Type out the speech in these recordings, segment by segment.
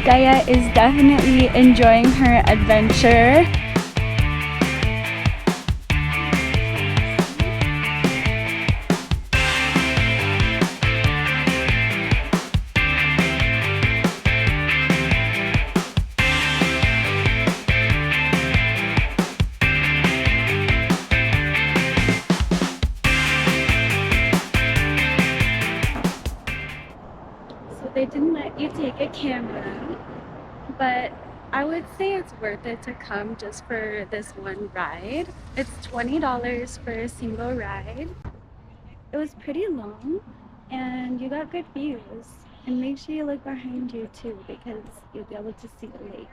Gaia is definitely enjoying her adventure. They didn't let you take a camera, but I would say it's worth it to come just for this one ride. It's $20 for a single ride. It was pretty long and you got good views. And make sure you look behind you too, because you'll be able to see the lake.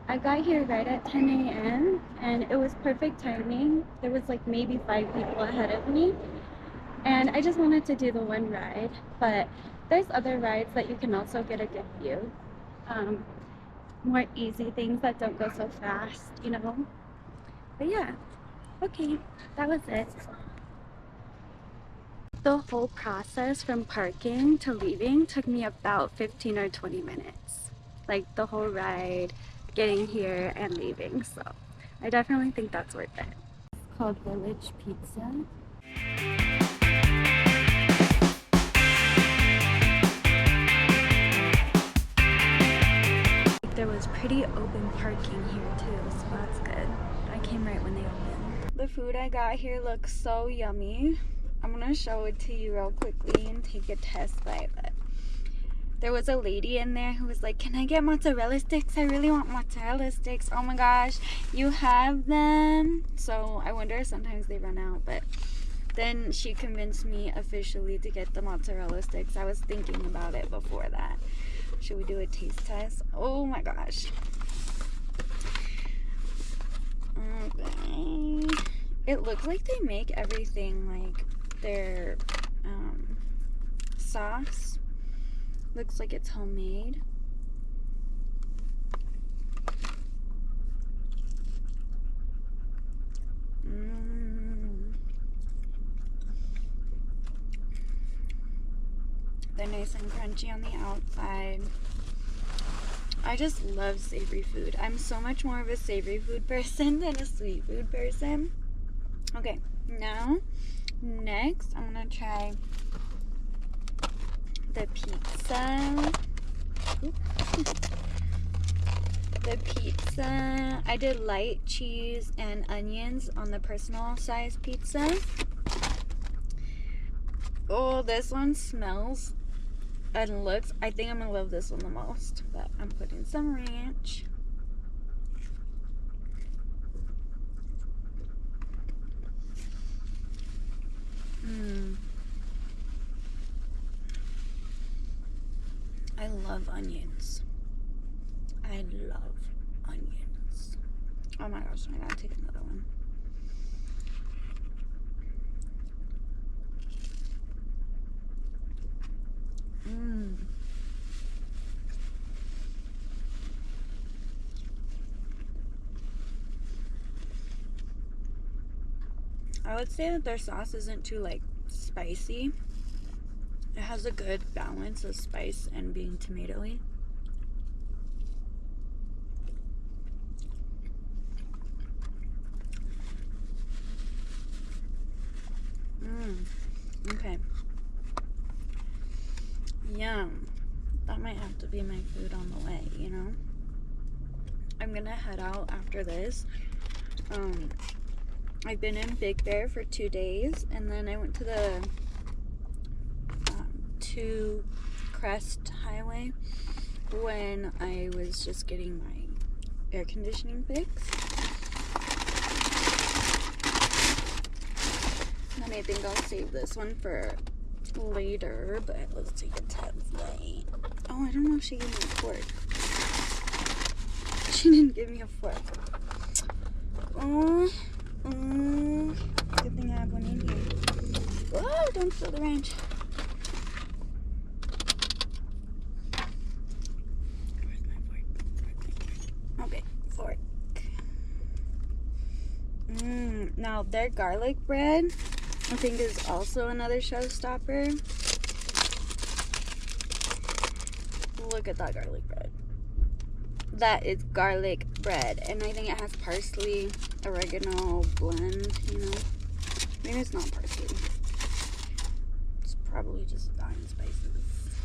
I got here right at 10 a.m. and it was perfect timing. There was like maybe 5 people ahead of me. And I just wanted to do the one ride, but there's other rides that you can also get a good view. More easy things that don't go so fast, you know? But yeah, okay, that was it. The whole process from parking to leaving took me about 15 or 20 minutes. Like the whole ride, getting here and leaving, so I definitely think that's worth it. It's called Village Pizza. There was pretty open parking here too, so that's good. I came right when they opened. The food I got here looks so yummy. I'm gonna show it to you real quickly and take a test bite. But there was a lady in there who was like, "Can I get mozzarella sticks? I really want mozzarella sticks." Oh my gosh, you have them? So I wonder if sometimes they run out, but then she convinced me officially to get the mozzarella sticks. I was thinking about it before that. Should we do a taste test? Oh my gosh. Okay. It looks like they make everything, like their sauce. Looks like it's homemade. They're nice and crunchy on the outside. I just love savory food. I'm so much more of a savory food person than a sweet food person. Okay, now, next, I'm gonna try the pizza. The pizza. I did light cheese and onions on the personal size pizza. Oh, this one smells and looks, I think I'm gonna love this one the most, but I'm putting some ranch. I love onions. I love onions. Oh my gosh, I gotta take another one. I would say that their sauce isn't too like spicy. It has a good balance of spice and being tomatoey. Okay. Yum. That might have to be my food on the way, you know? I'm gonna head out after this. I've been in Big Bear for 2 days, and then I went to the 2 Crest Highway when I was just getting my air conditioning fixed. And I think I'll save this one for later, but let's take a test bite. Oh, I don't know if she gave me a fork. She didn't give me a fork. Oh, good thing I have one in here. Oh, don't spill the ranch. Where's my fork? Okay, fork. Now their garlic bread, I think, is also another showstopper. Look at that garlic bread. That is garlic bread. And I think it has parsley, oregano blend, you know. Maybe it's not parsley. It's probably just Italian spices.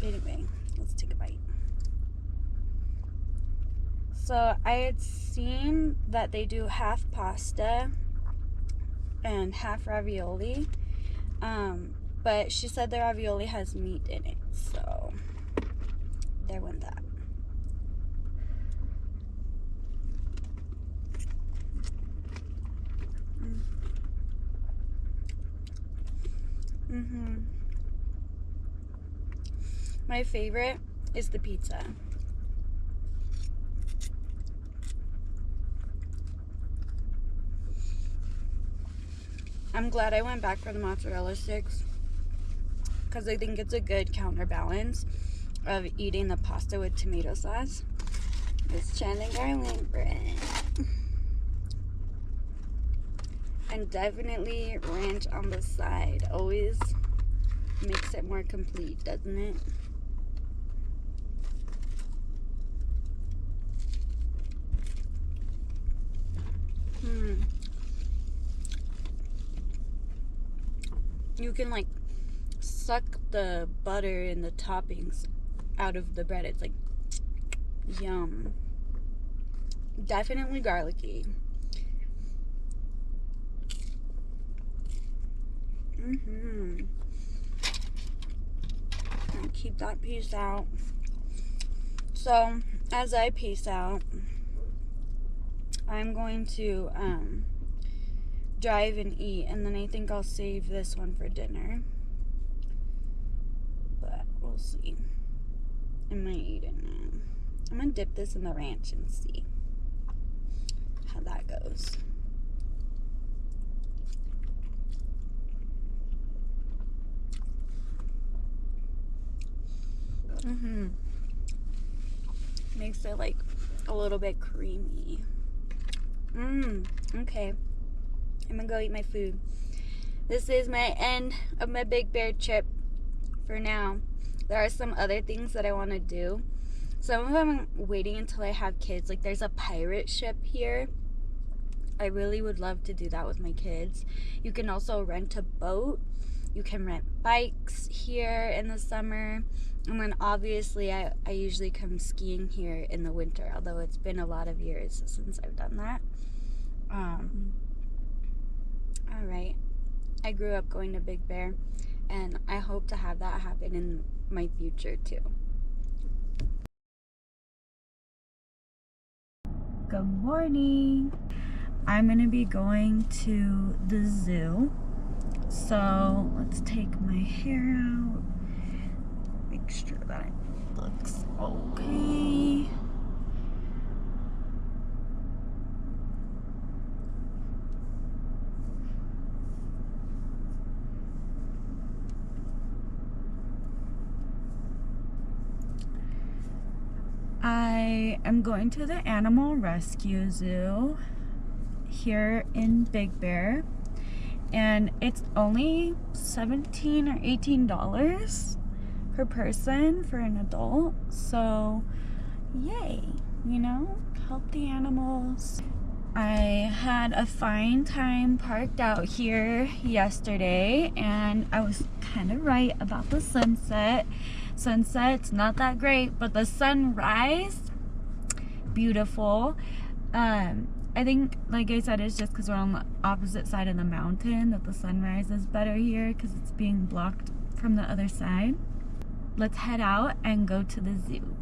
Anyway, let's take a bite. So I had seen that they do half pasta and half ravioli. But she said the ravioli has meat in it, so there went that. My favorite is the pizza. I'm glad I went back for the mozzarella sticks, because I think it's a good counterbalance of eating the pasta with tomato sauce. It's cheddar garlic bread. And definitely ranch on the side. Always makes it more complete, doesn't it? You can like suck the butter and the toppings out of the bread. It's like yum. Definitely garlicky. And keep that piece out. So as I piece out, I'm going to drive and eat, and then I think I'll save this one for dinner. But we'll see. I might eat it now. I'm gonna dip this in the ranch and see how that goes. Makes it like a little bit creamy. Okay. I'm gonna go eat my food. This is my end of my Big Bear trip for now. There are some other things that I want to do. Some of them I'm waiting until I have kids. Like there's a pirate ship here. I really would love to do that with my kids. You can also rent a boat. You can rent bikes here in the summer. And then obviously I usually come skiing here in the winter, although it's been a lot of years since I've done that. Alright. I grew up going to Big Bear, and I hope to have that happen in my future too. Good morning. I'm gonna be going to the zoo. So let's take my hair out. Make sure that it looks okay. I am going to the Animal Rescue Zoo here in Big Bear, and it's only $17 or $18 per person for an adult, so yay, you know, help the animals. I had a fine time parked out here yesterday, and I was kind of right about the sunset. Sunset's not that great, but the sunrise, beautiful. I think, like I said, it's just because we're on the opposite side of the mountain that the sunrise is better here because it's being blocked from the other side. Let's head out and go to the zoo.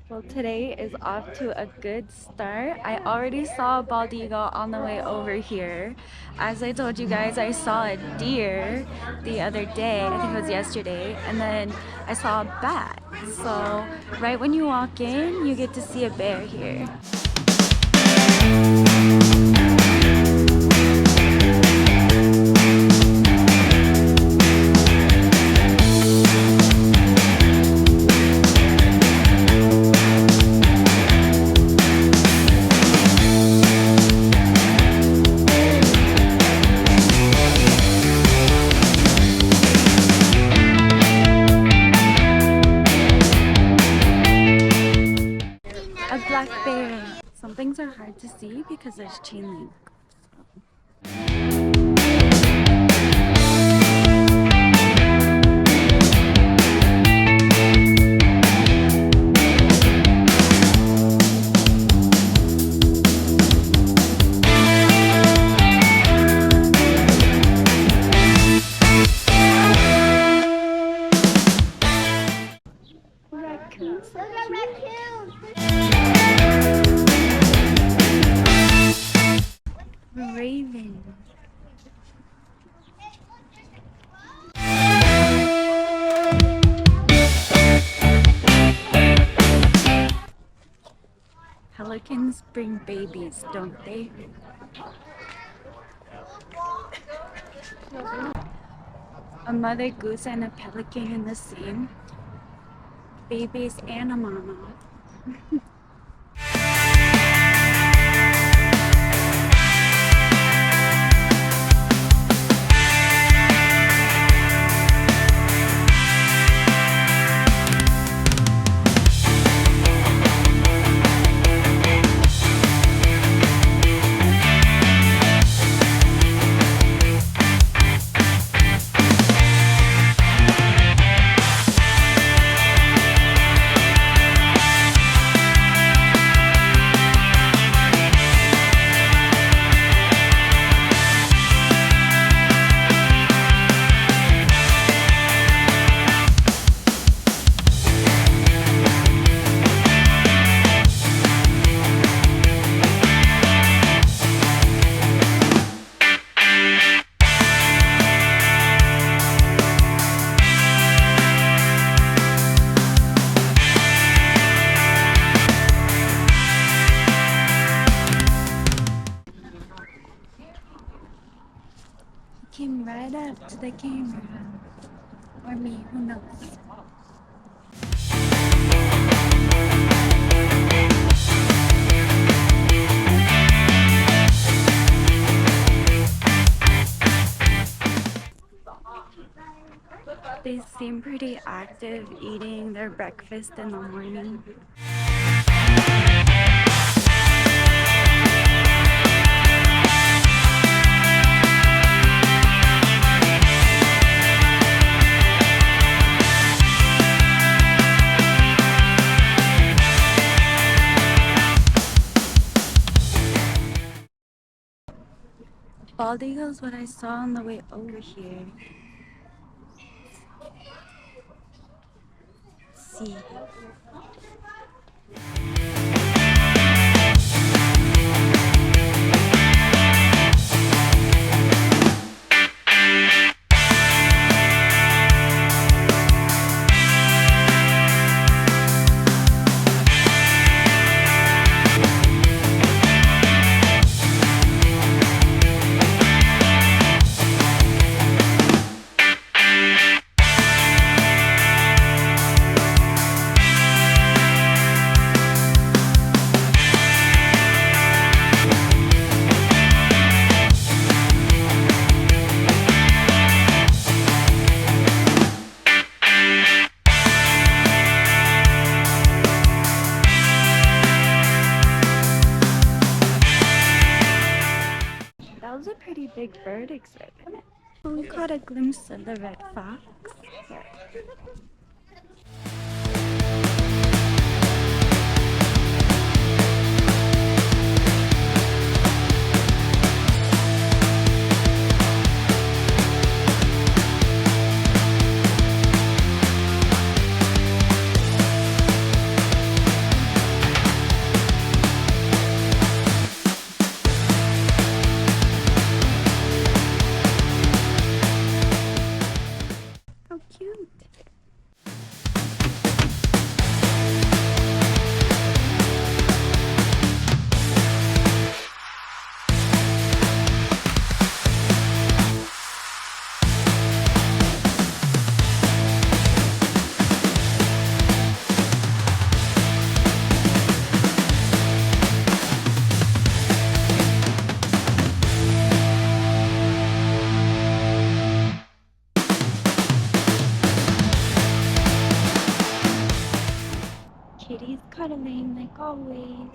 Well, today is off to a good start. I already saw a bald eagle on the way over here. As I told you guys, I saw a deer the other day, I think it was yesterday, and then I saw a bat. So right when you walk in, you get to see a bear here. black bear. Some things are hard to see because there's chain link. Raccoons. Look at raccoons. Raven. Pelicans bring babies, don't they? A mother goose and a pelican in the same. Babies and a mama. Came right up to the camera. Or me, who knows? They seem pretty active eating their breakfast in the morning. Bald eagle's what I saw on the way over here. See. That was a pretty big bird exhibit. We caught a glimpse of the red fox. How cute. kitties cuddling like always.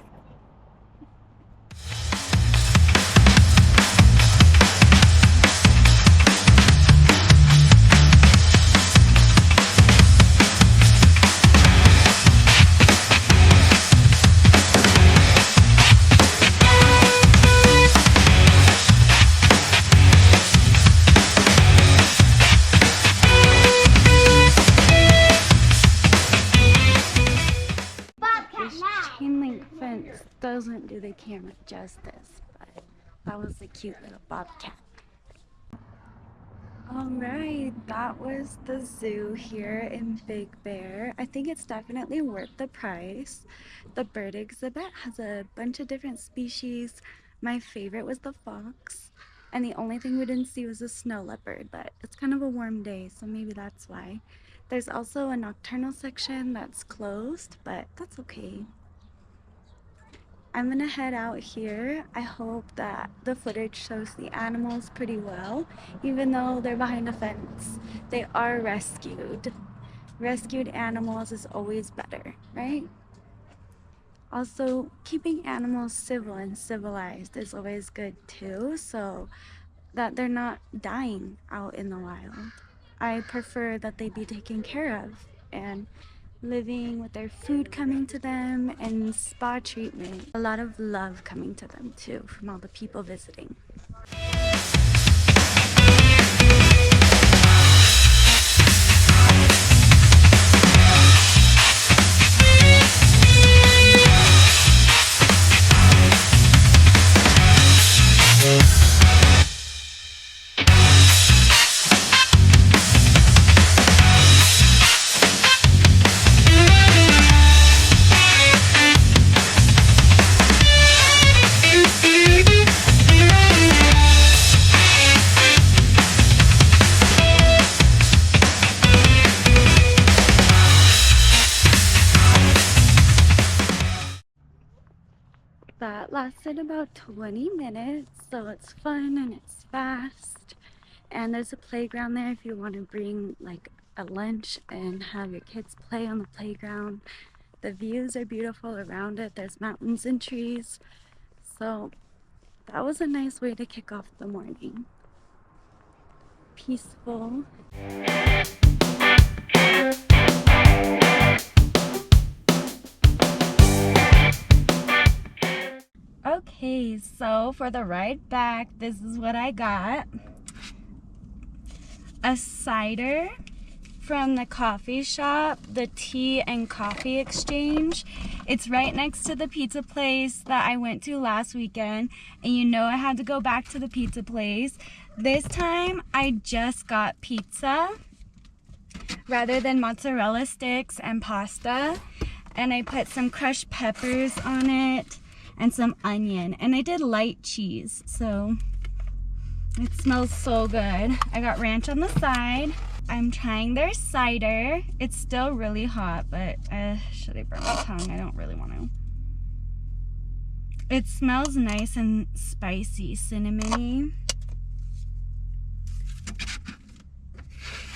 This chain link fence doesn't do the camera justice, but that was a cute little bobcat. Alright, that was the zoo here in Big Bear. I think it's definitely worth the price. The bird exhibit has a bunch of different species. My favorite was the fox, and the only thing we didn't see was a snow leopard, but it's kind of a warm day, so maybe that's why. There's also a nocturnal section that's closed, but that's okay. I'm gonna head out here. I hope that the footage shows the animals pretty well, even though they're behind a fence. They are rescued. Rescued animals is always better, right? Also, keeping animals civil and civilized is always good too, so that they're not dying out in the wild. I prefer that they be taken care of and living with their food coming to them and spa treatment. A lot of love coming to them too from all the people visiting. That lasted about 20 minutes, so it's fun and it's fast. And there's a playground there if you want to bring like a lunch and have your kids play on the playground. The views are beautiful around it. There's mountains and trees. So that was a nice way to kick off the morning. Peaceful. Okay, so for the ride back, this is what I got. A cider from the coffee shop, the Tea and Coffee Exchange. It's right next to the pizza place that I went to last weekend, and you know I had to go back to the pizza place. This time I just got pizza rather than mozzarella sticks and pasta, and I put some crushed peppers on it and some onion, and I did light cheese, so it smells so good. I got ranch on the side. I'm trying their cider. It's still really hot, but should I burn my tongue? I don't really want to. It smells nice and spicy, cinnamony.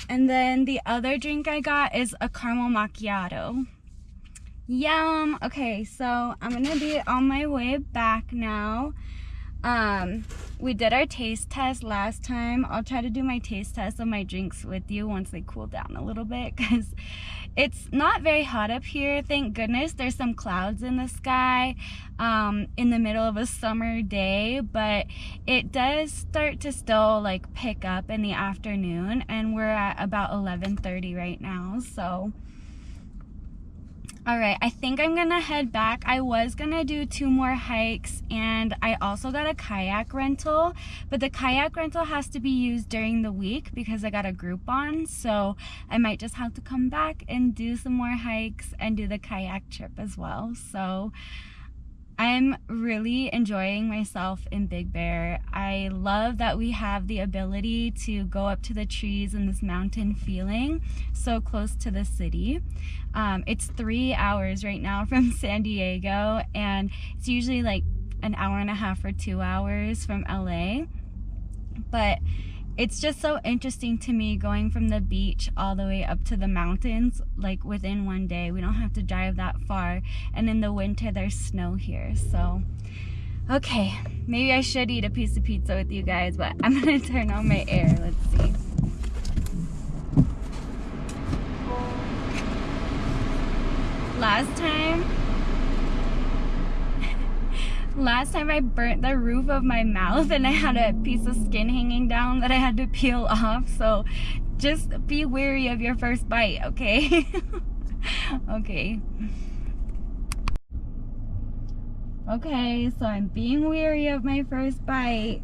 And then the other drink I got is a caramel macchiato. Yum! Okay, so I'm gonna be on my way back now. We did our taste test last time. I'll try to do my taste test of my drinks with you once they cool down a little bit, because it's not very hot up here, thank goodness. There's some clouds in the sky in the middle of a summer day, but it does start to still like pick up in the afternoon, and we're at about 11:30 right now, so alright, I think I'm gonna head back. I was gonna do 2 more hikes, and I also got a kayak rental, but the kayak rental has to be used during the week because I got a Groupon, so I might just have to come back and do some more hikes and do the kayak trip as well. So I'm really enjoying myself in Big Bear. I love that we have the ability to go up to the trees in this mountain feeling so close to the city. It's 3 hours right now from San Diego, and it's usually like an hour and a half or 2 hours from LA. But it's just so interesting to me going from the beach all the way up to the mountains, like within one day. We don't have to drive that far, and in the winter there's snow here. So okay, maybe I should eat a piece of pizza with you guys, but I'm gonna turn on my air. Let's see. Last time I burnt the roof of my mouth and I had a piece of skin hanging down that I had to peel off. So just be wary of your first bite, okay? Okay. Okay, so I'm being wary of my first bite.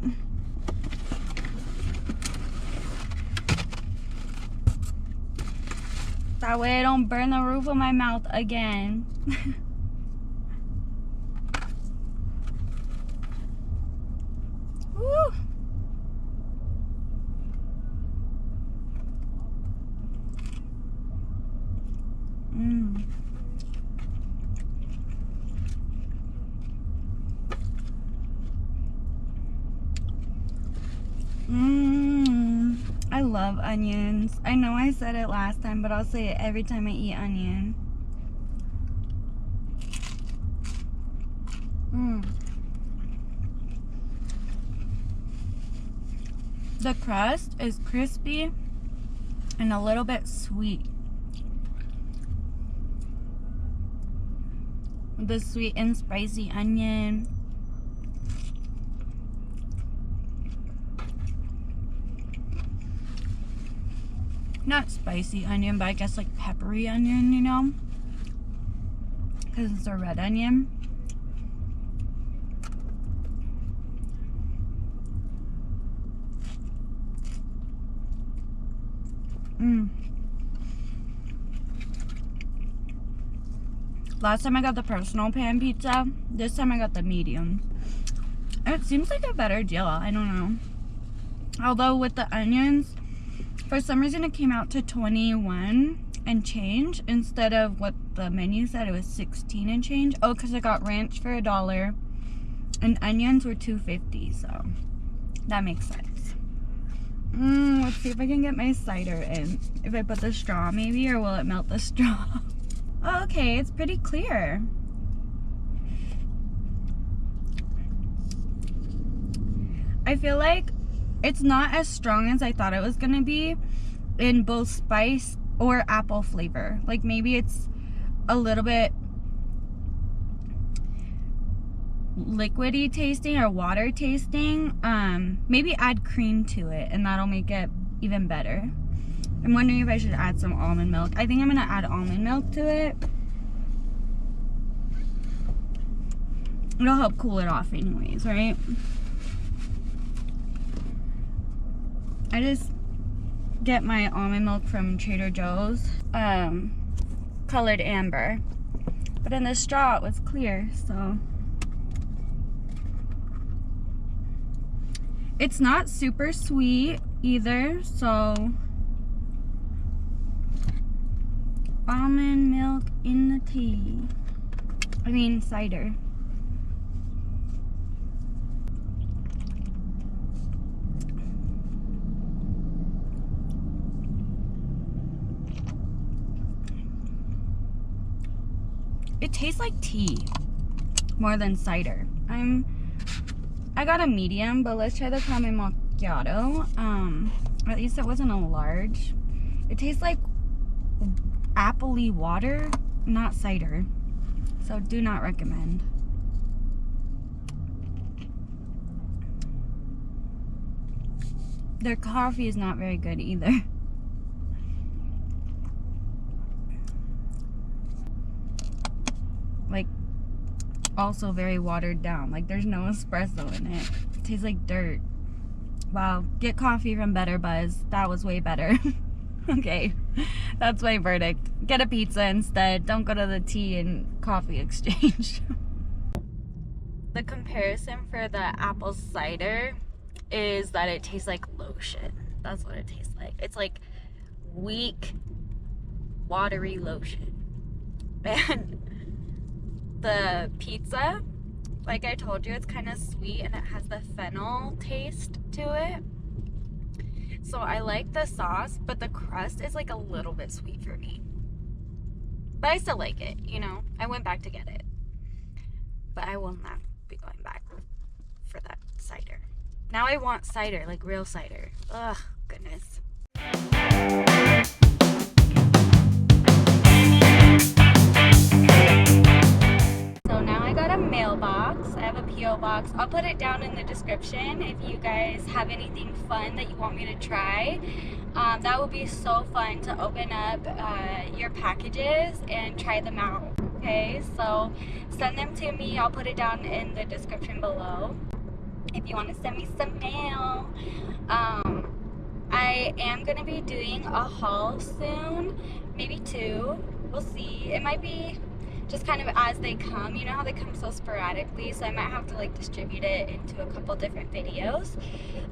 That way I don't burn the roof of my mouth again. Woo! I love onions. I know I said it last time, but I'll say it every time I eat onion. The crust is crispy and a little bit sweet. The sweet and spicy onion. Not spicy onion, but I guess like peppery onion, you know? Because it's a red onion. Last time I got the personal pan pizza. This time I got the medium. It seems like a better deal. I don't know. Although with the onions, for some reason it came out to 21 and change instead of what the menu said. It was 16 and change. Oh, because I got ranch for $1 and onions were $2.50, so that makes sense. Let's see if I can get my cider in. If I put the straw maybe, or will it melt the straw? Oh, okay, it's pretty clear. I feel like it's not as strong as I thought it was gonna be in both spice or apple flavor. Like maybe it's a little bit liquidy tasting or water tasting. Maybe add cream to it and that'll make it even better. I'm wondering if I should add some almond milk. I think I'm gonna add almond milk to it. It'll help cool it off anyways, right? I just get my almond milk from Trader Joe's, colored amber. But in the straw it was clear, so. It's not super sweet either, so. Almond milk in the tea. I mean cider. It tastes like tea more than cider. I got a medium, but let's try the caramel macchiato. At least it wasn't a large. It tastes like appley water, not cider. So do not recommend. Their coffee is not very good either. Like, also very watered down. Like, there's no espresso in it. It tastes like dirt. Wow, get coffee from Better Buzz. That was way better. Okay, that's my verdict. Get a pizza instead. Don't go to the tea and coffee exchange. The comparison for the apple cider is that it tastes like lotion. That's what it tastes like. It's like weak, watery lotion. And the pizza, like I told you, it's kind of sweet and it has the fennel taste to it. So I like the sauce, but the crust is like a little bit sweet for me. But I still like it, you know. I went back to get it. But I will not be going back for that cider. Now I want cider, like real cider. Ugh, goodness. So now I got a mailbox. I have a P.O. box. I'll put it down in the description if you guys have anything fun that you want me to try. That would be so fun to open up your packages and try them out. Okay, so send them to me. I'll put it down in the description below if you want to send me some mail. I am going to be doing a haul soon, maybe 2. We'll see. It might be just kind of as they come. You know how they come so sporadically, so I might have to like distribute it into a couple different videos.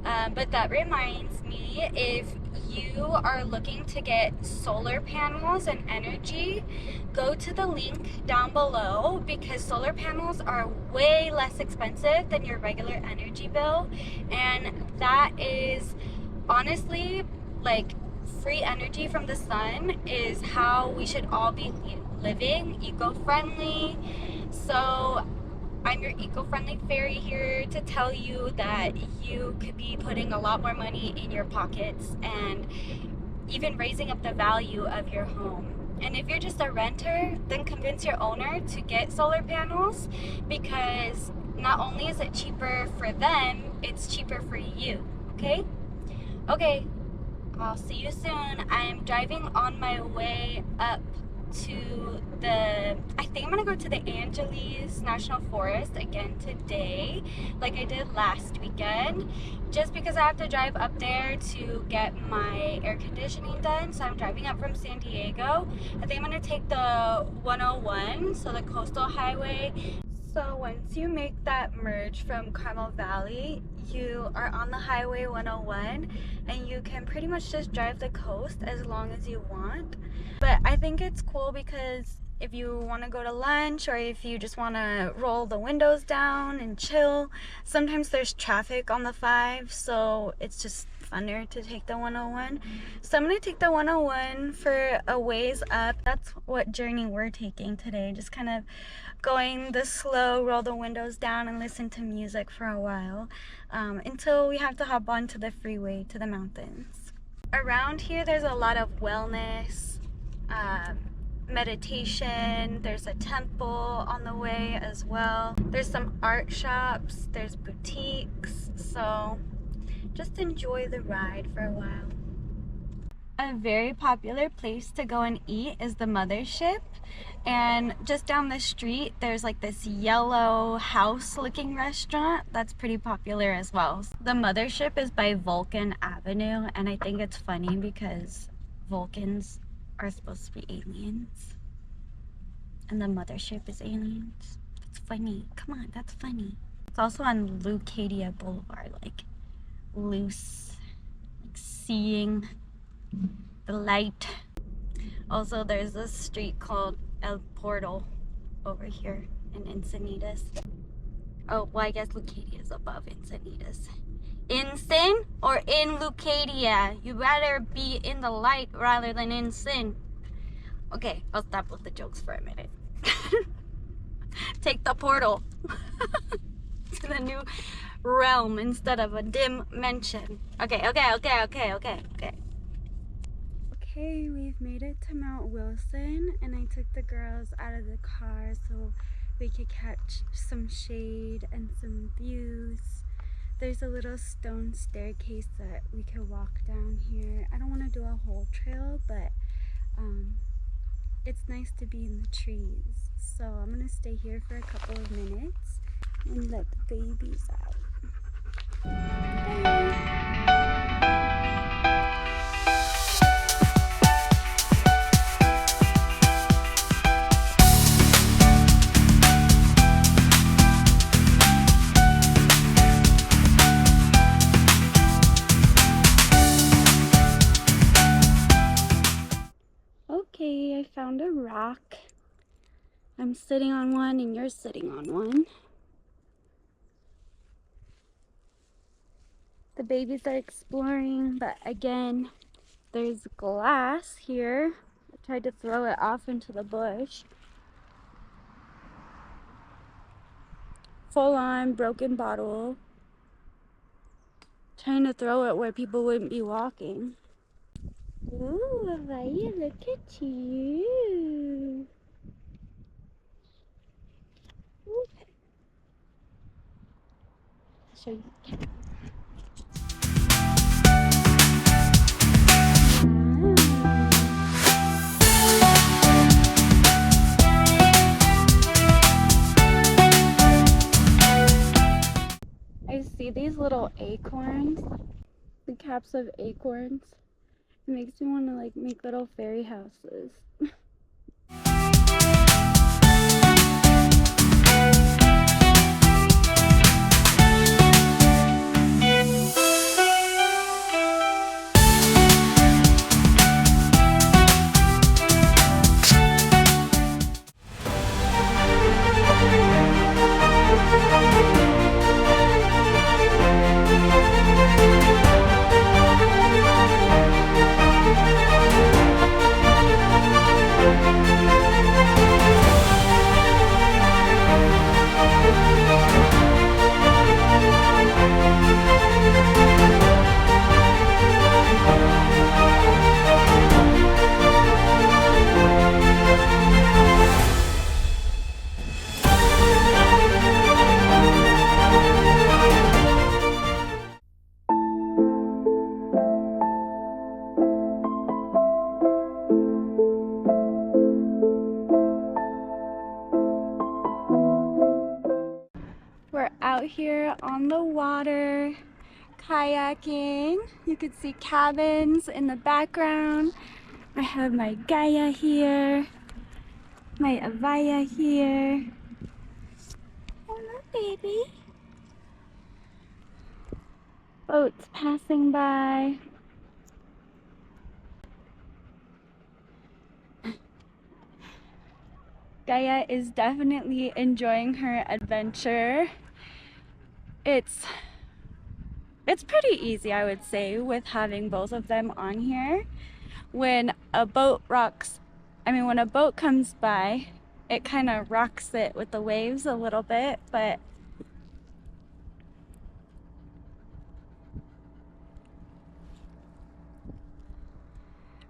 But that reminds me, if you are looking to get solar panels and energy, go to the link down below, because solar panels are way less expensive than your regular energy bill, and that is honestly, like, free energy from the sun is how we should all be living, eco-friendly. So I'm your eco-friendly fairy here to tell you that you could be putting a lot more money in your pockets and even raising up the value of your home. And if you're just a renter, then convince your owner to get solar panels, because not only is it cheaper for them, it's cheaper for you, okay? Okay, I'll see you soon. I am driving on my way up to I think I'm gonna go to the Angeles National Forest again today, like I did last weekend, just because I have to drive up there to get my air conditioning done. So I'm driving up from San Diego. I think I'm gonna take the 101, so the coastal highway. So once you make that merge from Carmel Valley, you are on the Highway 101, and you can pretty much just drive the coast as long as you want. But I think it's cool because if you want to go to lunch, or if you just want to roll the windows down and chill, sometimes there's traffic on the 5, so it's just funner to take the 101. So I'm going to take the 101 for a ways up. That's what journey we're taking today, just kind of going the slow, roll the windows down and listen to music for a while, until we have to hop onto the freeway to the mountains. Around here there's a lot of wellness, meditation. There's a temple on the way as well. There's some art shops, there's boutiques, so just enjoy the ride for a while. A very popular place to go and eat is the Mothership, and just down the street there's like this yellow house looking restaurant that's pretty popular as well. The Mothership is by Vulcan Avenue, and I think it's funny because Vulcans are supposed to be aliens and the Mothership is aliens. That's funny. Come on, that's funny. It's also on Leucadia Boulevard, like loose, like seeing the light. Also, there's this street called El Portal over here in Encinitas. Oh, well, I guess Leucadia is above Encinitas. In sin or in Leucadia? You better be in the light rather than in sin. Okay, I'll stop with the jokes for a minute. Take the portal to the new realm instead of a dim mention. Okay. Okay, we've made it to Mount Wilson, and I took the girls out of the car so we could catch some shade and some views. There's a little stone staircase that we could walk down here. I don't want to do a whole trail, but it's nice to be in the trees. So I'm going to stay here for a couple of minutes and let the babies out. Okay, I found a rock. I'm sitting on one and you're sitting on one. The babies are exploring, but again, there's glass here. I tried to throw it off into the bush. Full on broken bottle. Trying to throw it where people wouldn't be walking. Ooh, Avaya, look at you. Ooh. I'll show you. I see these little acorns, the caps of acorns. It makes me want to like make little fairy houses. We're out here on the water, kayaking. You can see cabins in the background. I have my Gaia here, my Avaya here. Hello, baby. Boats passing by. Gaia is definitely enjoying her adventure. It's pretty easy, I would say, with having both of them on here. When a boat comes by, it kind of rocks it with the waves a little bit, but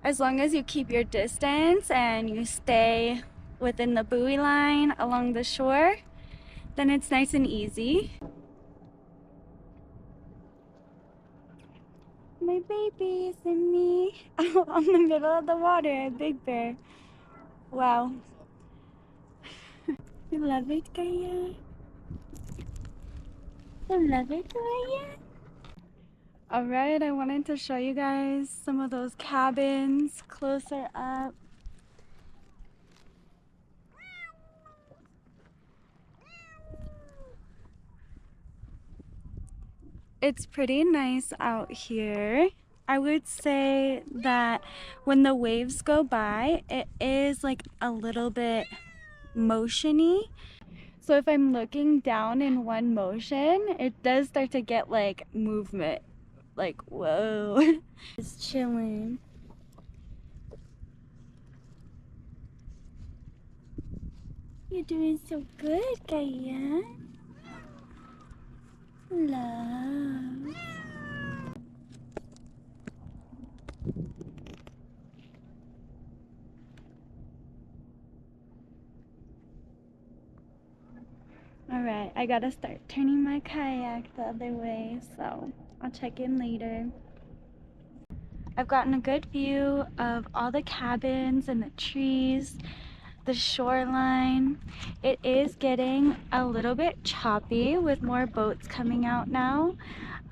as long as you keep your distance and you stay within the buoy line along the shore, then it's nice and easy. My babies and me out on the middle of the water, a big bear. Wow. You love it, Gaia? You love it, Gaia? Alright, I wanted to show you guys some of those cabins closer up. It's pretty nice out here. I would say that when the waves go by, it is like a little bit motiony. So if I'm looking down in one motion, it does start to get like movement. Like, whoa. Just chilling. You're doing so good, Gaia. Love. Alright, I gotta start turning my kayak the other way, so I'll check in later. I've gotten a good view of all the cabins and the trees, the shoreline. It is getting a little bit choppy with more boats coming out now.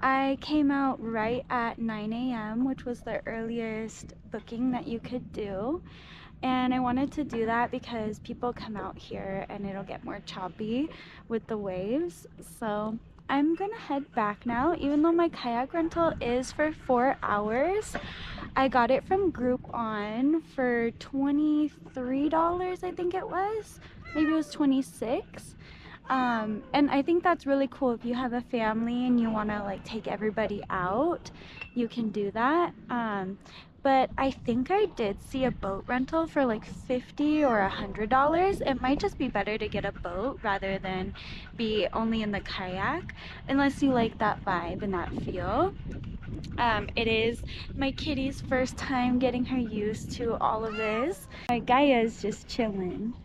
I came out right at 9 a.m., which was the earliest booking that you could do. And I wanted to do that because people come out here and it'll get more choppy with the waves. So I'm gonna head back now. Even though my kayak rental is for 4 hours, I got it from Groupon for $23, I think it was. Maybe it was 26. And I think that's really cool. If you have a family and you want to like take everybody out, you can do that. But I think I did see a boat rental for like $50 or $100. It might just be better to get a boat rather than be only in the kayak, unless you like that vibe and that feel. It is my kitty's first time getting her used to all of this. My Gaia's just chilling.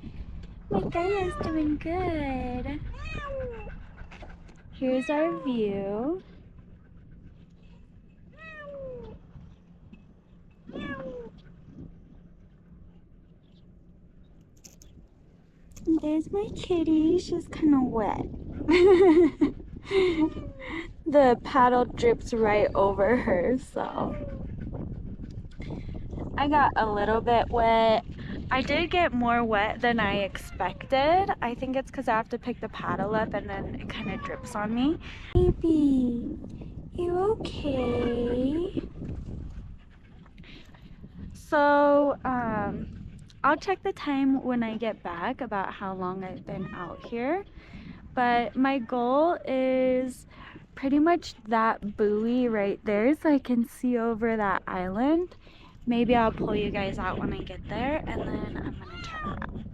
My Gaia's doing good. Here's our view. And there's my kitty. She's kind of wet. The paddle drips right over her, so I got a little bit wet. I did get more wet than I expected. I think it's because I have to pick the paddle up and then it kind of drips on me. Baby, you okay? So, I'll check the time when I get back about how long I've been out here. But my goal is pretty much that buoy right there so I can see over that island. Maybe I'll pull you guys out when I get there and then I'm gonna turn around.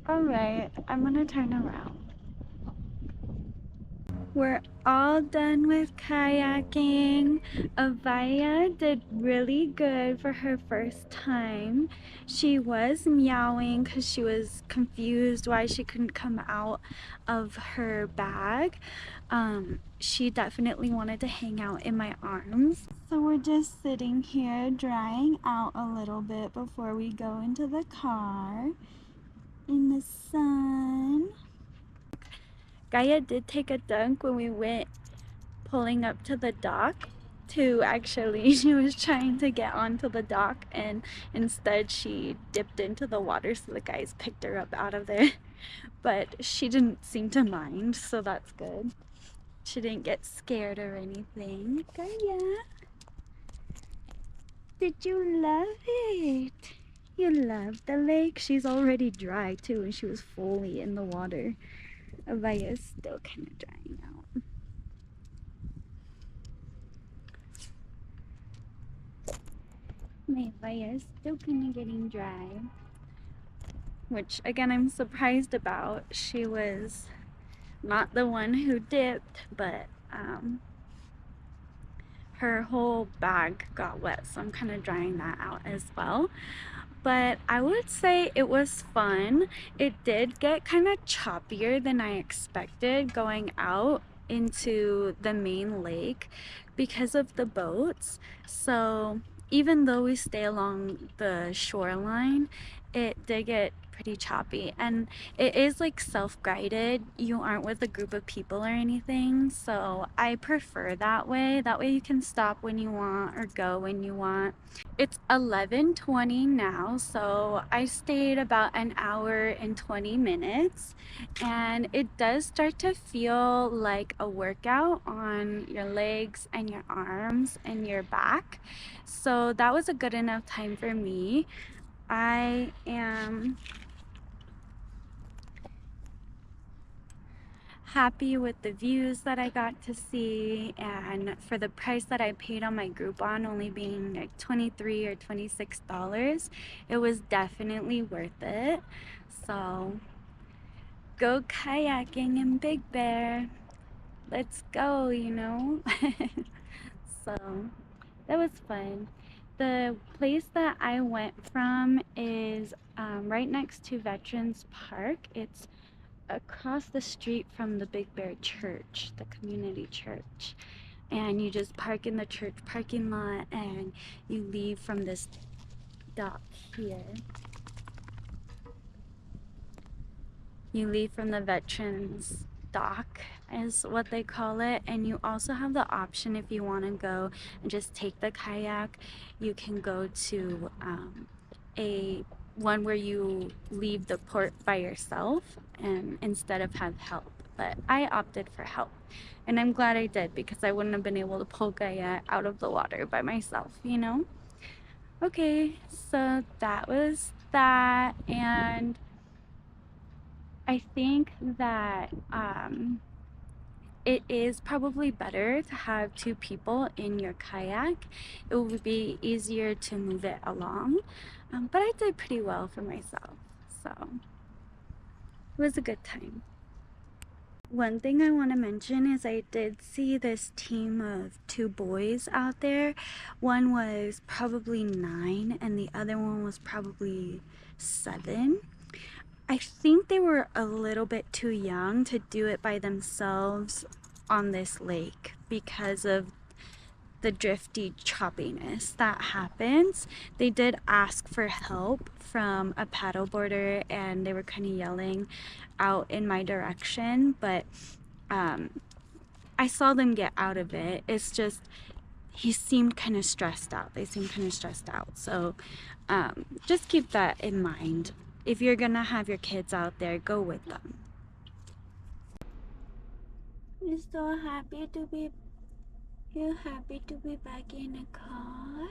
Alright, I'm gonna turn around. We're all done with kayaking. Avaya did really good for her first time. She was meowing because she was confused why she couldn't come out of her bag. She definitely wanted to hang out in my arms. So we're just sitting here drying out a little bit before we go into the car in the sun. Gaia did take a dunk when we went pulling up to the dock. She was trying to get onto the dock and instead she dipped into the water, so the guys picked her up out of there. But she didn't seem to mind, so that's good. She didn't get scared or anything. Gaia, did you love it? You loved the lake? She's already dry too and she was fully in the water. Avaya's still kind of drying out. My Avaya's still kind of getting dry. Which, again, I'm surprised about. She was not the one who dipped, but her whole bag got wet, so I'm kind of drying that out as well. But I would say it was fun. It did get kind of choppier than I expected going out into the main lake because of the boats. So even though we stay along the shoreline, it did get pretty choppy, and it is like self-guided. You aren't with a group of people or anything, so I prefer that way. That way you can stop when you want or go when you want. It's 11:20 now, so I stayed about an hour and 20 minutes, and it does start to feel like a workout on your legs and your arms and your back. So that was a good enough time for me. I am happy with the views that I got to see, and for the price that I paid on my Groupon, only being like $23 or $26, it was definitely worth it. So go kayaking in Big Bear. Let's go, you know. So that was fun. The place that I went from is right next to Veterans Park. It's across the street from the Big Bear Church, the community church. And you just park in the church parking lot and you leave from this dock here. You leave from the Veterans dock is what they call it, and you also have the option, if you want to go and just take the kayak, you can go to a one where you leave the port by yourself and instead of have help. But I opted for help, and I'm glad I did, because I wouldn't have been able to pull Gaia out of the water by myself, you know. Okay, so that was that, and I think that it is probably better to have two people in your kayak. It would be easier to move it along, but I did pretty well for myself, so it was a good time. One thing I want to mention is I did see this team of two boys out there. One was probably 9 and the other one was probably 7. I think they were a little bit too young to do it by themselves on this lake because of the drifty choppiness that happens. They did ask for help from a paddleboarder and they were kind of yelling out in my direction, but I saw them get out of it. It's just he seemed kind of stressed out. They seemed kind of stressed out. So just keep that in mind. If you're gonna have your kids out there, go with them. You're so happy to be back in a car?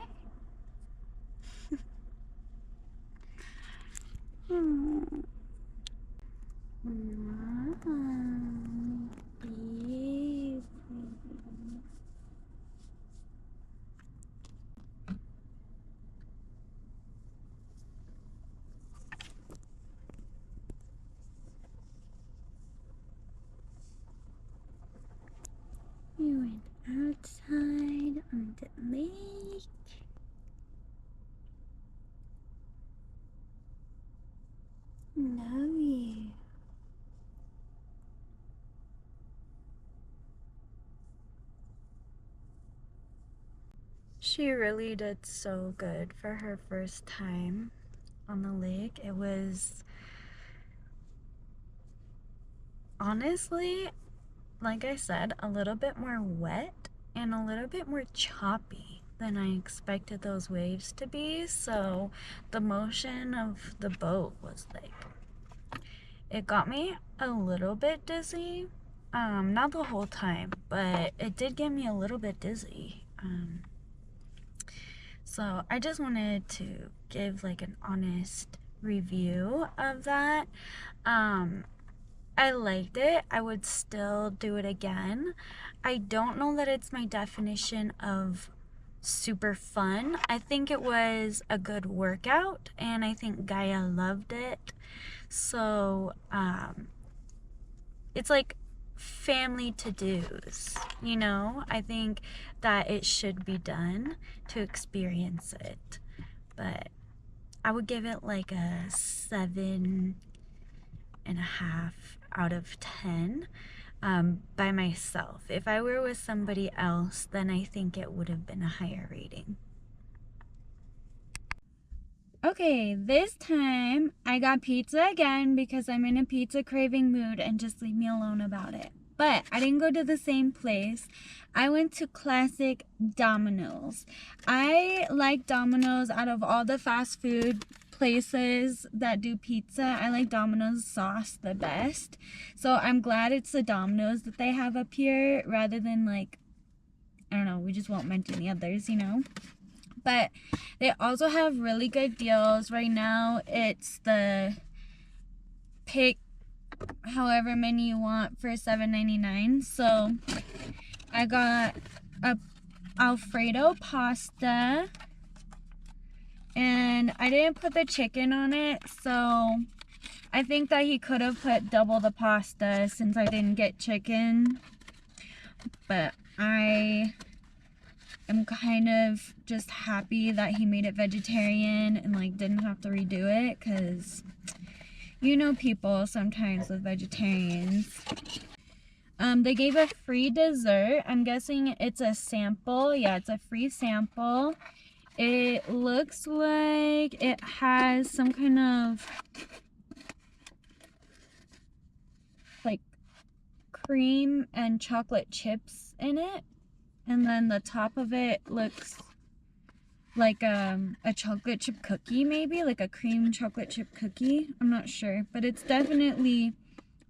You went outside on the lake. Love you. She really did so good for her first time on the lake. It was honestly, like I said, a little bit more wet and a little bit more choppy than I expected those waves to be. So the motion of the boat was like, it got me a little bit dizzy. Not the whole time, but it did get me a little bit dizzy. So I just wanted to give like an honest review of that. I liked it. I would still do it again. I don't know that it's my definition of super fun. I think it was a good workout and I think Gaia loved it. So it's like family to-dos, you know? I think that it should be done to experience it. But I would give it like a 7.5 out of 10 by myself. If I were with somebody else, then I think it would have been a higher rating. Okay, this time I got pizza again because I'm in a pizza craving mood and just leave me alone about it. But I didn't go to the same place. I went to classic Domino's. I like Domino's out of all the fast food places that do pizza. I like Domino's sauce the best. So I'm glad it's the Domino's that they have up here rather than like, I don't know, we just won't mention the others, you know? But they also have really good deals. Right now it's the pick however many you want for $7.99. So I got a Alfredo pasta and I didn't put the chicken on it, so I think that he could have put double the pasta since I didn't get chicken. But I am kind of just happy that he made it vegetarian and like didn't have to redo it, because you know people sometimes with vegetarians. They gave a free dessert. I'm guessing it's a sample. Yeah, it's a free sample. It looks like it has some kind of like cream and chocolate chips in it. And then the top of it looks like a chocolate chip cookie, maybe like a cream chocolate chip cookie. I'm not sure, but it's definitely,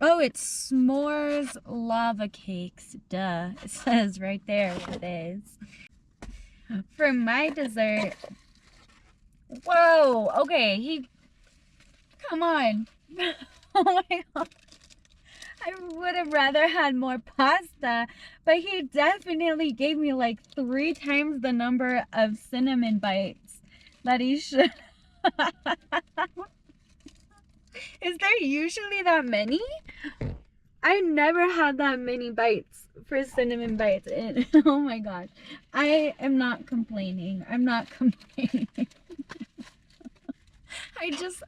oh, it's s'mores lava cakes. Duh, it says right there what it is. For my dessert, whoa, okay, Come on. Oh my god. I would have rather had more pasta, but he definitely gave me like 3 times the number of cinnamon bites that he should. Is there usually that many? I never had that many bites for cinnamon bites. And oh my gosh. I am not complaining. I'm not complaining.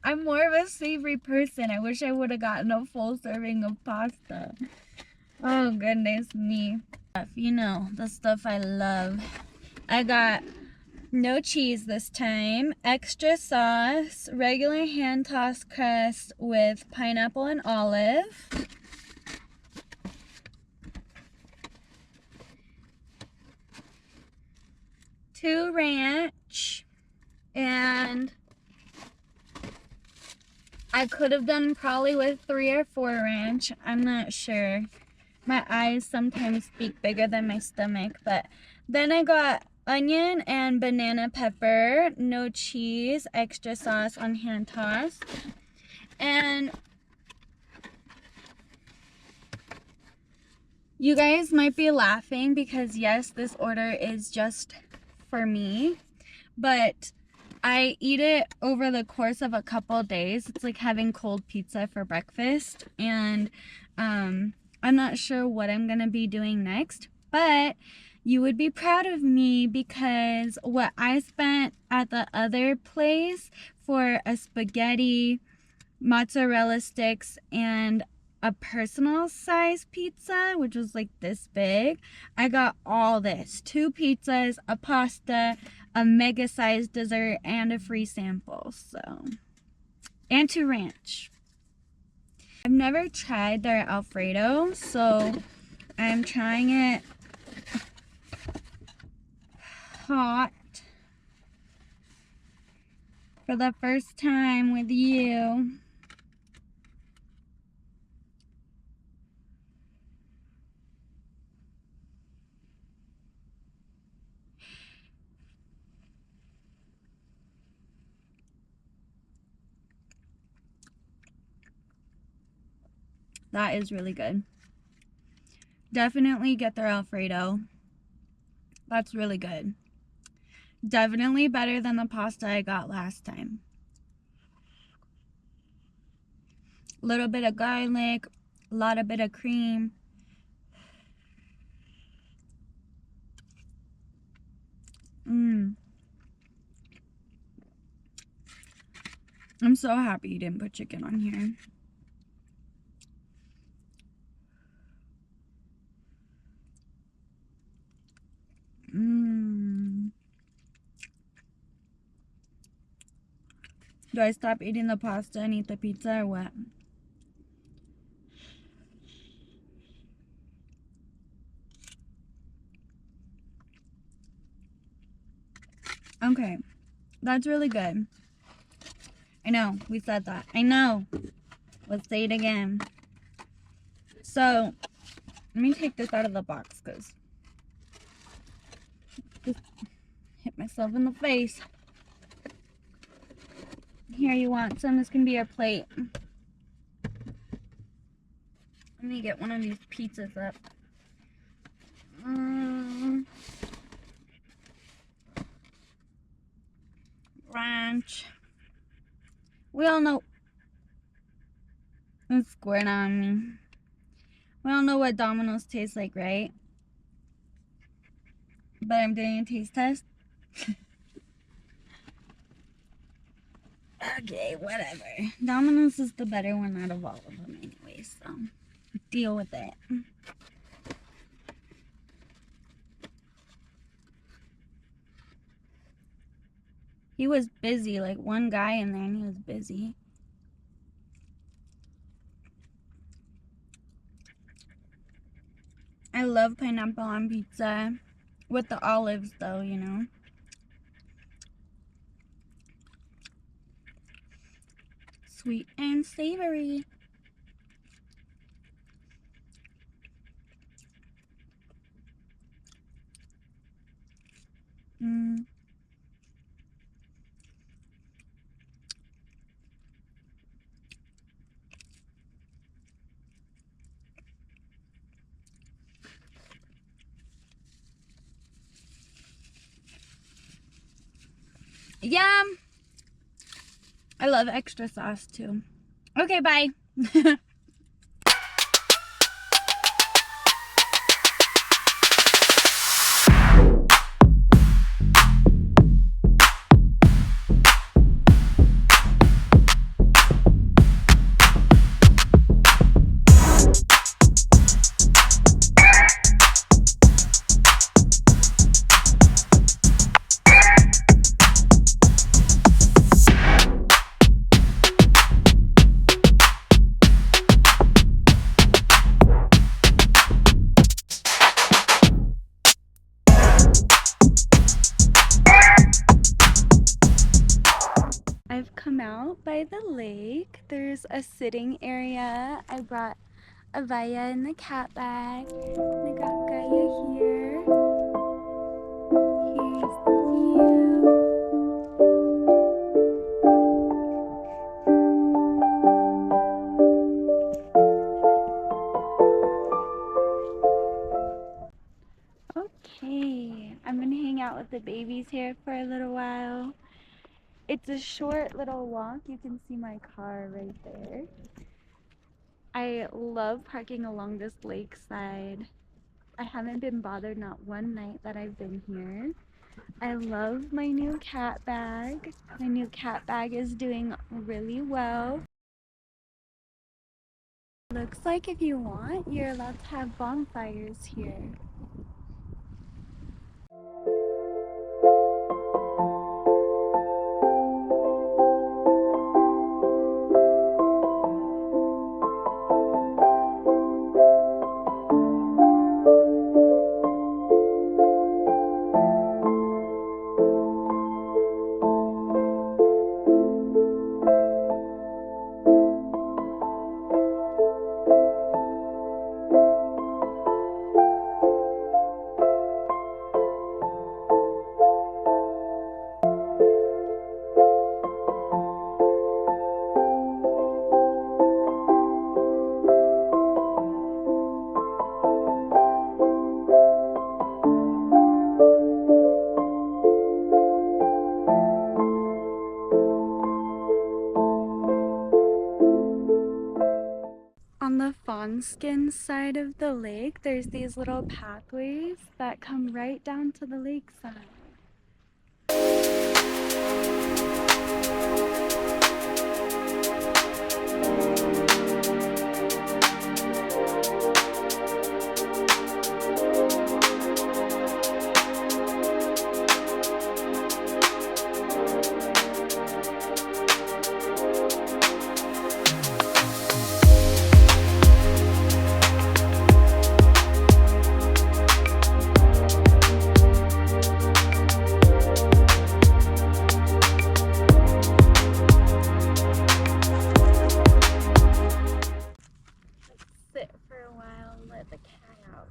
I'm more of a savory person. I wish I would have gotten a full serving of pasta. Oh goodness me. You know, the stuff I love. I got no cheese this time, extra sauce, regular hand tossed crust with pineapple and olive. Two ranch, and I could have done probably with 3 or 4 ranch. I'm not sure. My eyes sometimes speak bigger than my stomach. But then I got onion and banana pepper, no cheese, extra sauce on hand toss. And you guys might be laughing because yes, this order is just for me, but I eat it over the course of a couple days. It's like having cold pizza for breakfast, and I'm not sure what I'm gonna be doing next, but you would be proud of me because what I spent at the other place for a spaghetti, mozzarella sticks, and a personal size pizza, which was like this big, I got all this. 2 pizzas, a pasta, a mega sized dessert, and a free sample. So, and 2 ranch. I've never tried their Alfredo, so I'm trying it hot for the first time with you. That is really good. Definitely get their Alfredo. That's really good. Definitely better than the pasta I got last time. A little bit of garlic, a lot of bit of cream. I'm so happy you didn't put chicken on here. Do I stop eating the pasta and eat the pizza or what? Okay, that's really good. I know, we said that. I know. Let's say it again. So, let me take this out of the box because just hit myself in the face. Here, you want some? This can be your plate. Let me get one of these pizzas up. Ranch. We all know. It's squared on me. We all know what Domino's tastes like, right? But I'm doing a taste test. Okay, whatever. Domino's is the better one out of all of them anyway, so deal with it. He was busy, like one guy in there and he was busy. I love pineapple on pizza. With the olives though, you know. Sweet and savory. Yeah, I love extra sauce too. Okay, bye. I've come out by the lake. There's a sitting area. I brought Avaya in the cat bag. I got Gaia here. Here's the view. Okay, I'm gonna hang out with the babies here for a little while. It's a short little walk. You can see my car right there. I love parking along this lakeside. I haven't been bothered not one night that I've been here. I love my new cat bag. My new cat bag is doing really well. Looks like if you want, you're allowed to have bonfires here. On the fawn-skin side of the lake, there's these little pathways that come right down to the lakeside. Sit for a while and let the cat out.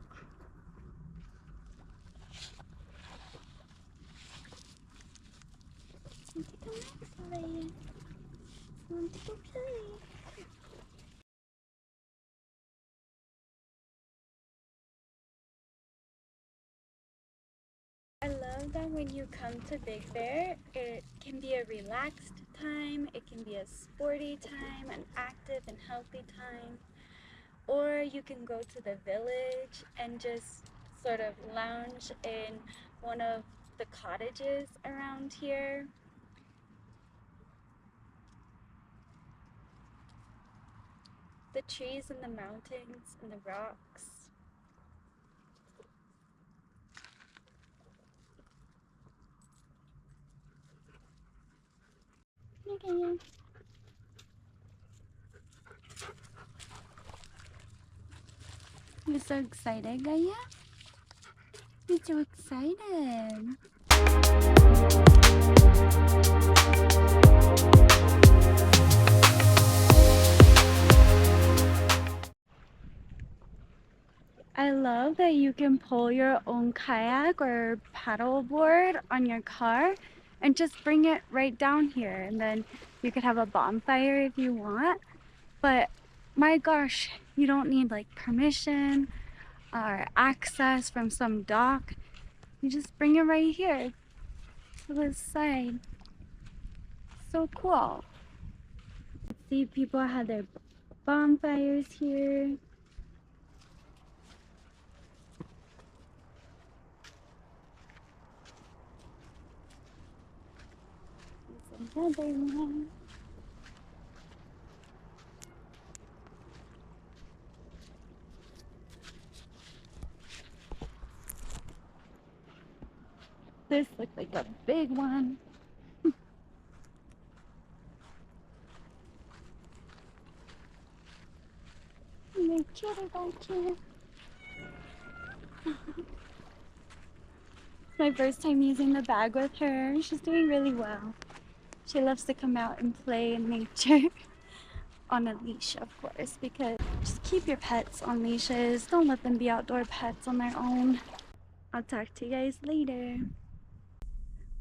I love that when you come to Big Bear, it can be a relaxed time, it can be a sporty time, an active and healthy time, or you can go to the village and just sort of lounge in one of the cottages around here. The trees and the mountains and the rocks. Okay. You're so excited, Gaia? You're so excited. I love that you can pull your own kayak or paddle board on your car and just bring it right down here, and then you could have a bonfire if you want. But my gosh, you don't need like permission or access from some dock. You just bring it right here to the side. so cool. See, people had their bonfires here. There's another one. This looks like a big one. And there's Kitty back here. It's my first time using the bag with her. She's doing really well. She loves to come out and play in nature. On a leash, of course, because just keep your pets on leashes. Don't let them be outdoor pets on their own. I'll talk to you guys later.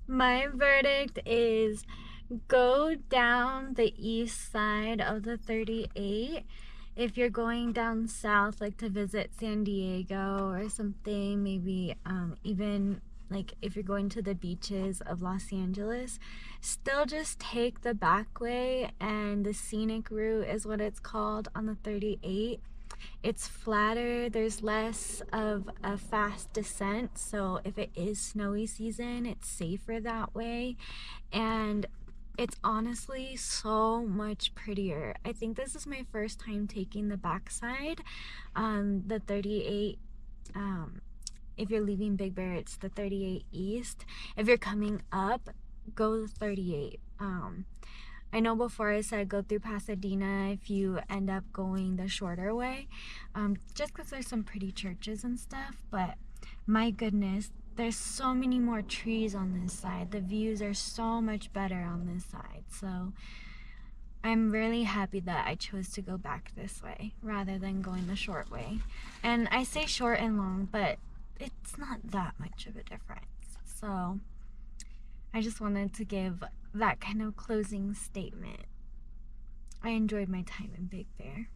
My verdict is go down the east side of the 38. If you're going down south, like to visit San Diego or something, maybe even like if you're going to the beaches of Los Angeles, still just take the back way, and the scenic route is what it's called on the 38. It's flatter, there's less of a fast descent, so if it is snowy season, it's safer that way, and it's honestly so much prettier. I think this is my first time taking the backside, the 38. If you're leaving Big Bear, it's the 38 East. If you're coming up, go the 38. I know before I said go through Pasadena if you end up going the shorter way, just because there's some pretty churches and stuff, but my goodness, there's so many more trees on this side. The views are so much better on this side, so I'm really happy that I chose to go back this way rather than going the short way. And I say short and long, but it's not that much of a difference. So I just wanted to give that kind of closing statement. I enjoyed my time in Big Bear.